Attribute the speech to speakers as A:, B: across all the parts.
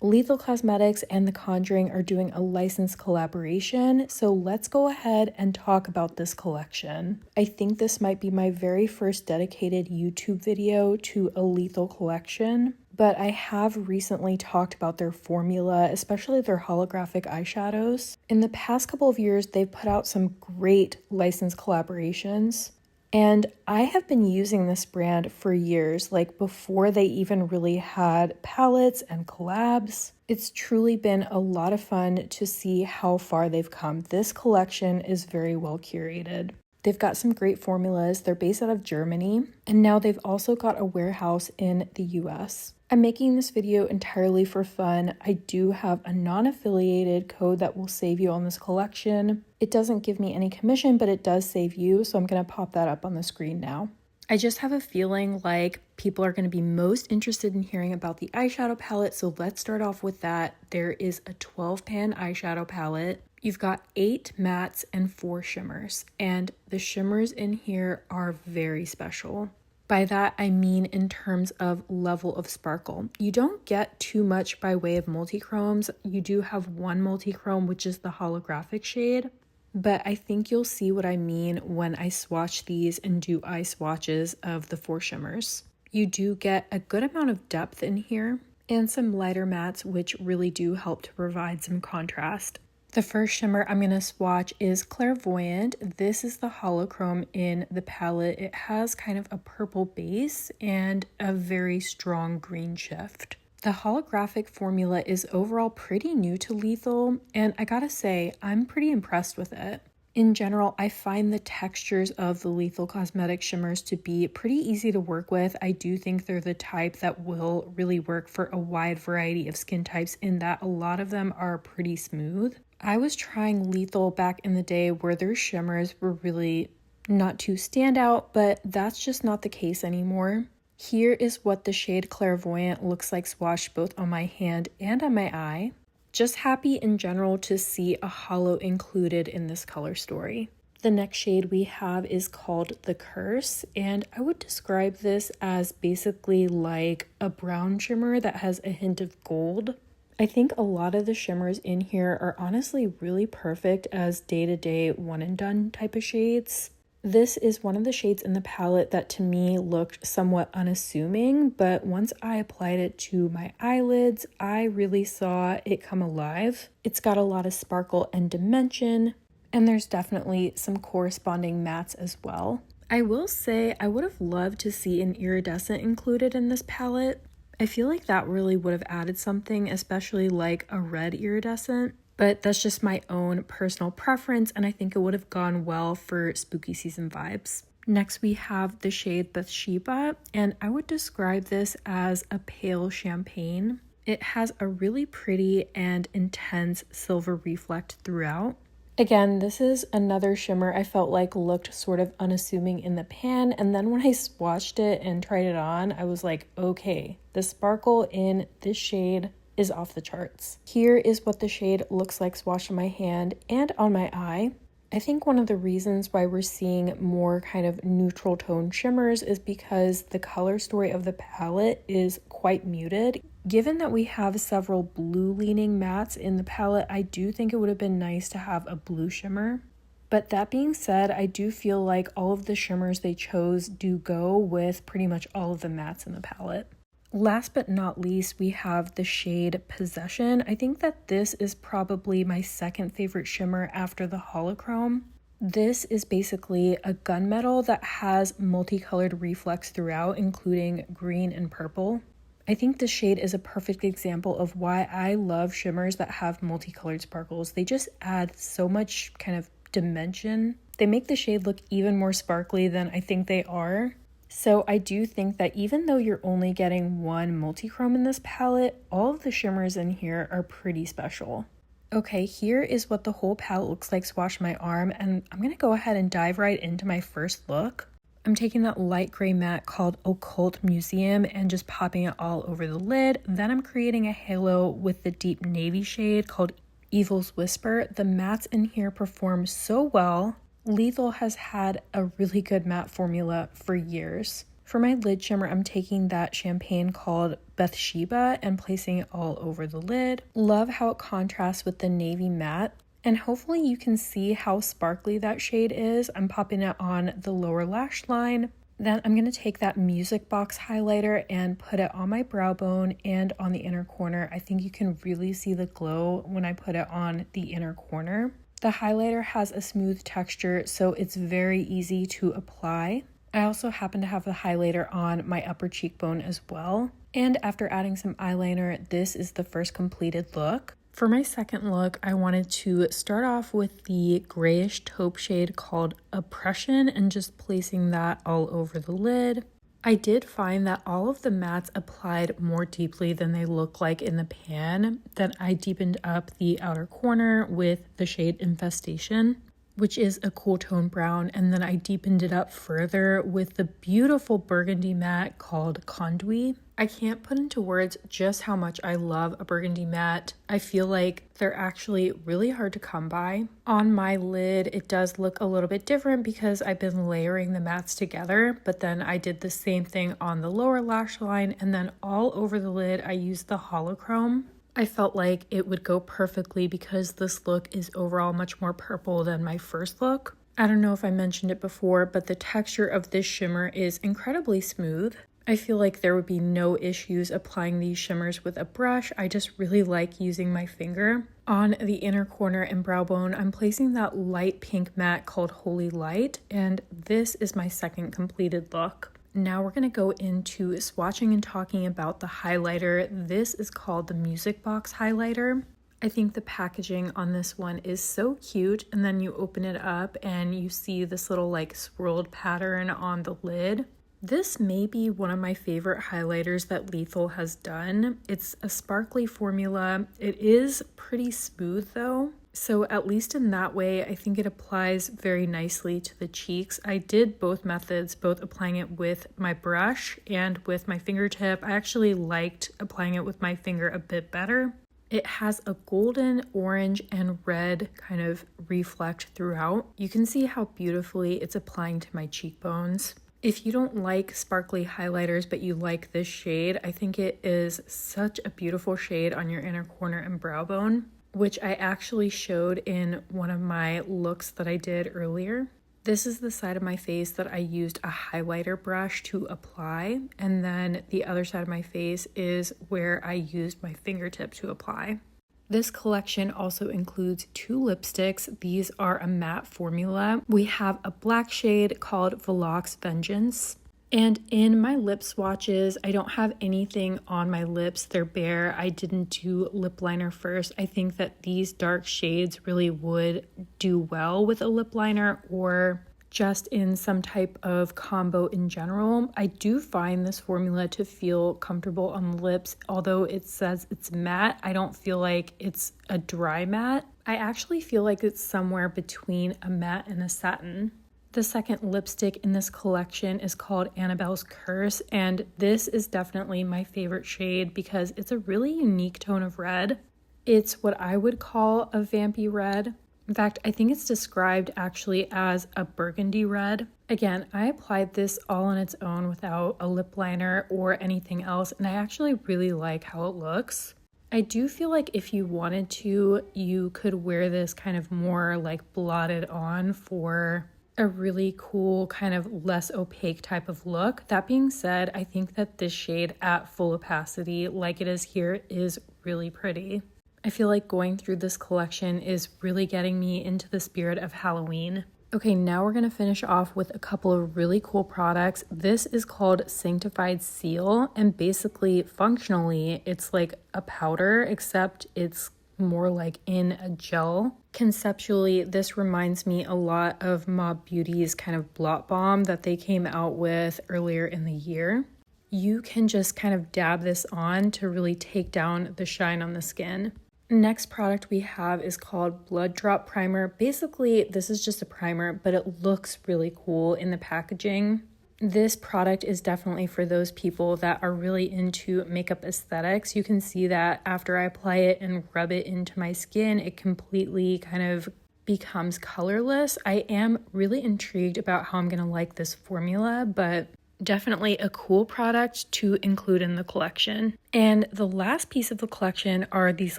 A: Lethal Cosmetics and The Conjuring are doing a licensed collaboration, so let's go ahead and talk about this collection. I think this might be my very first dedicated YouTube video to a Lethal collection, but I have recently talked about their formula, especially their holographic eyeshadows. In the past couple of years, they've put out some great licensed collaborations. And I have been using this brand for years, like before they even really had palettes and collabs. It's truly been a lot of fun to see how far they've come. This collection is very well curated. They've got some great formulas. They're based out of Germany, and now they've also got a warehouse in the US. I'm making this video entirely for fun. I do have a non-affiliated code that will save you on this collection. It doesn't give me any commission, but it does save you, so I'm going to pop that up on the screen now. I just have a feeling like people are going to be most interested in hearing about the eyeshadow palette, so let's start off with that. There is a 12-pan eyeshadow palette. You've got 8 mattes and 4 shimmers, and the shimmers in here are very special. By that, I mean in terms of level of sparkle. You don't get too much by way of multichromes. You do have one multichrome, which is the holographic shade, but I think you'll see what I mean when I swatch these and do eye swatches of the 4 shimmers. You do get a good amount of depth in here and some lighter mattes, which really do help to provide some contrast. The first shimmer I'm going to swatch is Clairvoyant. This is the holochrome in the palette. It has kind of a purple base and a very strong green shift. The holographic formula is overall pretty new to Lethal, and I gotta say, I'm pretty impressed with it. In general, I find the textures of the Lethal Cosmetics shimmers to be pretty easy to work with. I do think they're the type that will really work for a wide variety of skin types in that a lot of them are pretty smooth. I was trying Lethal back in the day where their shimmers were really not too standout, but that's just not the case anymore. Here is what the shade Clairvoyant looks like swatched both on my hand and on my eye. Just happy in general to see a holo included in this color story. The next shade we have is called The Curse, and I would describe this as basically like a brown shimmer that has a hint of gold. I think a lot of the shimmers in here are honestly really perfect as day-to-day one-and-done type of shades. This is one of the shades in the palette that to me looked somewhat unassuming, but once I applied it to my eyelids, I really saw it come alive. It's got a lot of sparkle and dimension, and there's definitely some corresponding mattes as well. I will say I would have loved to see an iridescent included in this palette. I feel like that really would have added something, especially like a red iridescent, but that's just my own personal preference, and I think it would have gone well for spooky season vibes. Next, we have the shade Bathsheba, and I would describe this as a pale champagne. It has a really pretty and intense silver reflect throughout. Again, this is another shimmer I felt like looked sort of unassuming in the pan, and then when I swatched it and tried it on, I was like, okay, the sparkle in this shade is off the charts. Here is what the shade looks like swatched on my hand and on my eye. I think one of the reasons why we're seeing more kind of neutral tone shimmers is because the color story of the palette is quite muted. Given that we have several blue leaning mattes in the palette, I do think it would have been nice to have a blue shimmer. But that being said, I do feel like all of the shimmers they chose do go with pretty much all of the mattes in the palette. Last but not least, we have the shade Possession. I think that this is probably my second favorite shimmer after the holochrome. This is basically a gunmetal that has multicolored reflex throughout, including green and purple. I think this shade is a perfect example of why I love shimmers that have multicolored sparkles. They just add so much kind of dimension. They make the shade look even more sparkly than I think they are. So I do think that even though you're only getting one multichrome in this palette, all of the shimmers in here are pretty special. Okay, here is what the whole palette looks like swatched on my arm, and I'm going to go ahead and dive right into my first look. I'm taking that light gray matte called Occult Museum and just popping it all over the lid. Then I'm creating a halo with the deep navy shade called Evil's Whisper. The mattes in here perform so well. Lethal has had a really good matte formula for years. For my lid shimmer, I'm taking that champagne called Bathsheba and placing it all over the lid. Love how it contrasts with the navy matte. And hopefully you can see how sparkly that shade is. I'm popping it on the lower lash line. Then I'm going to take that Music Box highlighter and put it on my brow bone and on the inner corner. I think you can really see the glow when I put it on the inner corner. The highlighter has a smooth texture, so it's very easy to apply. I also happen to have the highlighter on my upper cheekbone as well. And after adding some eyeliner, this is the first completed look. For my second look, I wanted to start off with the grayish taupe shade called Oppression and just placing that all over the lid. I did find that all of the mattes applied more deeply than they look like in the pan. Then I deepened up the outer corner with the shade Infestation, which is a cool tone brown, and then I deepened it up further with the beautiful burgundy matte called Conjuring. I can't put into words just how much I love a burgundy matte. I feel like they're actually really hard to come by. On my lid, it does look a little bit different because I've been layering the mattes together, but then I did the same thing on the lower lash line, and then all over the lid, I used the holochrome. I felt like it would go perfectly because this look is overall much more purple than my first look. I don't know if I mentioned it before, but the texture of this shimmer is incredibly smooth. I feel like there would be no issues applying these shimmers with a brush. I just really like using my finger. On the inner corner and brow bone, I'm placing that light pink matte called Holy Light, and this is my second completed look. Now we're going to go into swatching and talking about the highlighter. This is called the Music Box highlighter. I think the packaging on this one is so cute, and then you open it up and you see this little like swirled pattern on the lid. This may be one of my favorite highlighters that Lethal has done. It's a sparkly formula. It is pretty smooth though. So at least in that way, I think it applies very nicely to the cheeks. I did both methods, both applying it with my brush and with my fingertip. I actually liked applying it with my finger a bit better. It has a golden, orange, and red kind of reflect throughout. You can see how beautifully it's applying to my cheekbones. If you don't like sparkly highlighters, but you like this shade, I think it is such a beautiful shade on your inner corner and brow bone, which I actually showed in one of my looks that I did earlier. This is the side of my face that I used a highlighter brush to apply, and then the other side of my face is where I used my fingertip to apply. This collection also includes 2 lipsticks. These are a matte formula. We have a black shade called Velox Vengeance. And in my lip swatches, I don't have anything on my lips. They're bare. I didn't do lip liner first. I think that these dark shades really would do well with a lip liner or just in some type of combo in general. I do find this formula to feel comfortable on the lips. Although it says it's matte, I don't feel like it's a dry matte. I actually feel like it's somewhere between a matte and a satin. The second lipstick in this collection is called Annabelle's Curse, and this is definitely my favorite shade because it's a really unique tone of red. It's what I would call a vampy red. In fact, I think it's described actually as a burgundy red. Again, I applied this all on its own without a lip liner or anything else, and I actually really like how it looks. I do feel like if you wanted to, you could wear this kind of more like blotted on for a really cool kind of less opaque type of look. That being said, I think that this shade at full opacity like it is here is really pretty. I feel like going through this collection is really getting me into the spirit of Halloween. Okay, now we're going to finish off with a couple of really cool products. This is called Sanctified Seal, and basically functionally it's like a powder, except it's more like in a gel. Conceptually, this reminds me a lot of Mob Beauty's kind of blot balm that they came out with earlier in the year. You can just kind of dab this on to really take down the shine on the skin. Next product we have is called Blood Drop Primer. Basically, this is just a primer, but it looks really cool in the packaging. This product is definitely for those people that are really into makeup aesthetics. You can see that after I apply it and rub it into my skin, it completely kind of becomes colorless. I am really intrigued about how I'm going to like this formula, but Definitely a cool product to include in the collection. And the last piece of the collection are these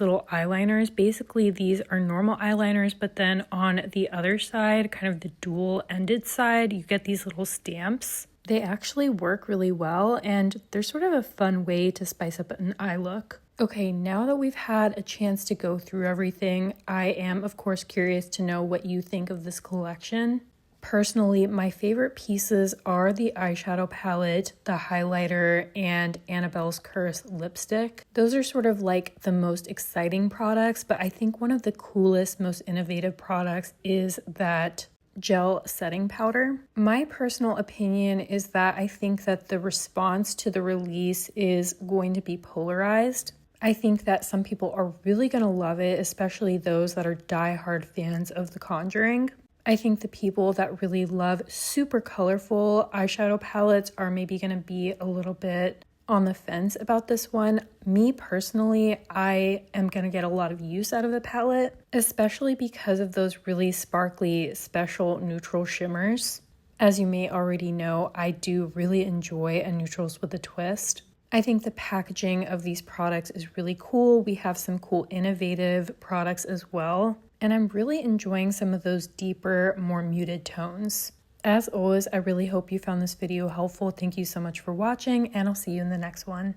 A: little eyeliners. Basically, these are normal eyeliners, but then on the other side, kind of the dual-ended side, you get these little stamps. They actually work really well, and they're sort of a fun way to spice up an eye look. Okay, now that we've had a chance to go through everything, I am, of course, curious to know what you think of this collection. Personally, my favorite pieces are the eyeshadow palette, the highlighter, and Annabelle's Curse lipstick. Those are sort of like the most exciting products, but I think one of the coolest, most innovative products is that gel setting powder. My personal opinion is that I think that the response to the release is going to be polarized. I think that some people are really going to love it, especially those that are diehard fans of The Conjuring. I think the people that really love super colorful eyeshadow palettes are maybe going to be a little bit on the fence about this one. Me personally, I am going to get a lot of use out of the palette, especially because of those really sparkly special neutral shimmers. As you may already know, I do really enjoy a neutrals with a twist. I think the packaging of these products is really cool. We have some cool innovative products as well. And I'm really enjoying some of those deeper, more muted tones. As always, I really hope you found this video helpful. Thank you so much for watching, and I'll see you in the next one.